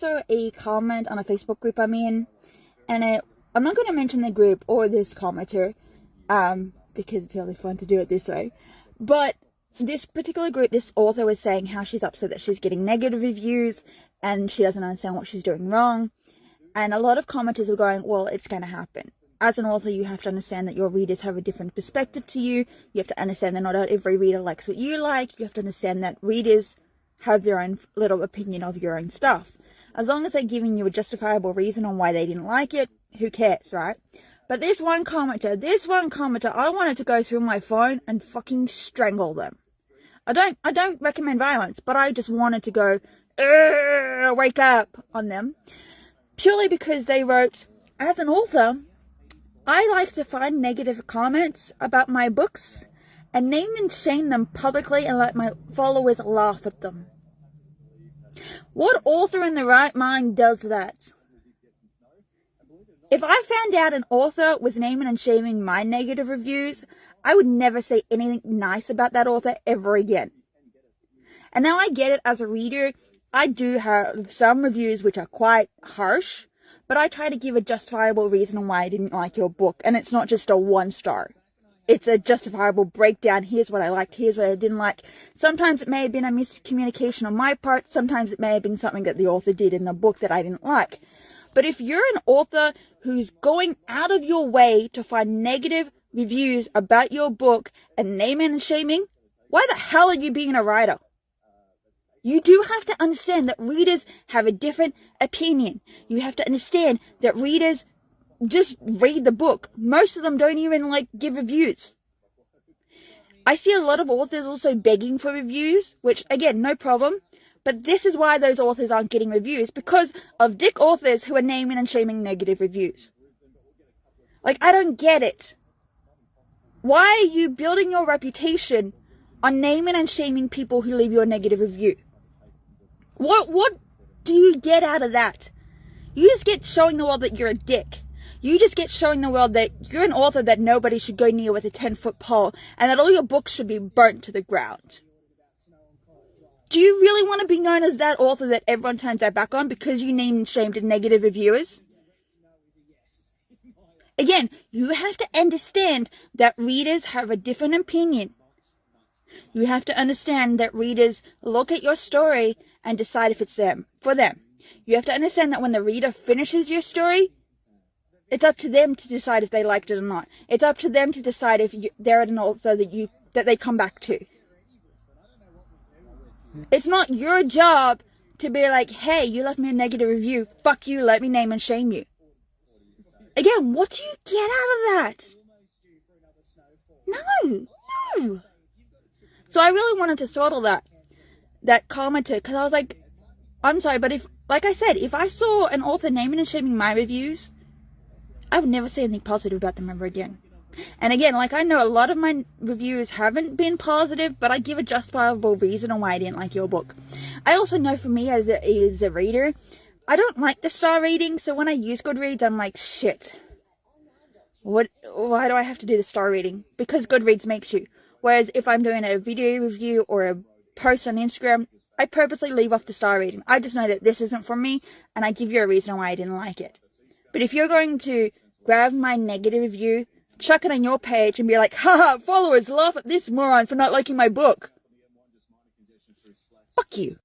saw a comment on a Facebook group I'm in, and I'm not going to mention the group or this commenter, because it's really fun to do it this way, but this particular group, this author was saying how she's upset that she's getting negative reviews, and she doesn't understand what she's doing wrong, and a lot of commenters were going, well, it's going to happen. As an author, you have to understand that your readers have a different perspective to you. You have to understand that not every reader likes what you like. You have to understand that readers have their own little opinion of your own stuff. As long as they're giving you a justifiable reason on why they didn't like it, who cares, right? But this one commenter, I wanted to go through my phone and fucking strangle them. I don't recommend violence, but I just wanted to go, wake up on them. Purely because they wrote, as an author, I like to find negative comments about my books and name and shame them publicly and let my followers laugh at them. What author in the right mind does that? If I found out an author was naming and shaming my negative reviews, I would never say anything nice about that author ever again. And now I get it, as a reader, I do have some reviews which are quite harsh, but I try to give a justifiable reason on why I didn't like your book. And it's not just a 1 star. It's a justifiable breakdown. Here's what I liked. Here's what I didn't like. Sometimes it may have been a miscommunication on my part. Sometimes it may have been something that the author did in the book that I didn't like. But if you're an author who's going out of your way to find negative reviews about your book and naming and shaming, why the hell are you being a writer? You do have to understand that readers have a different opinion. You have to understand that readers just read the book. Most of them don't even give reviews. I see a lot of authors also begging for reviews, which again, no problem. But this is why those authors aren't getting reviews, because of dick authors who are naming and shaming negative reviews. I don't get it. Why are you building your reputation on naming and shaming people who leave you a negative review? What do you get out of that? You just get showing the world that you're a dick. You just get showing the world that you're an author that nobody should go near with a 10-foot pole, and that all your books should be burnt to the ground. Do you really want to be known as that author that everyone turns their back on because you named and shamed negative reviewers? Again, you have to understand that readers have a different opinion. You have to understand that readers look at your story and decide if it's for them. You have to understand that when the reader finishes your story, it's up to them to decide if they liked it or not. It's up to them to decide if they're an author that they come back to. It's not your job to be like, hey, you left me a negative review. Fuck you, let me name and shame you. Again, what do you get out of that? No. So I really wanted to throttle that commenter, because I was like, I'm sorry, but if I saw an author naming and shaming my reviews, I would never say anything positive about them ever again. And again, I know a lot of my reviews haven't been positive, but I give a justifiable reason on why I didn't like your book. I also know for me as a reader, I don't like the star rating, so when I use Goodreads, I'm like, shit. Why do I have to do the star rating? Because Goodreads makes you. Whereas if I'm doing a video review or a post on Instagram, I purposely leave off the star rating. I just know that this isn't for me, and I give you a reason why I didn't like it. But if you're going to grab my negative review, chuck it on your page and be like, haha, followers laugh at this moron for not liking my book. Fuck you.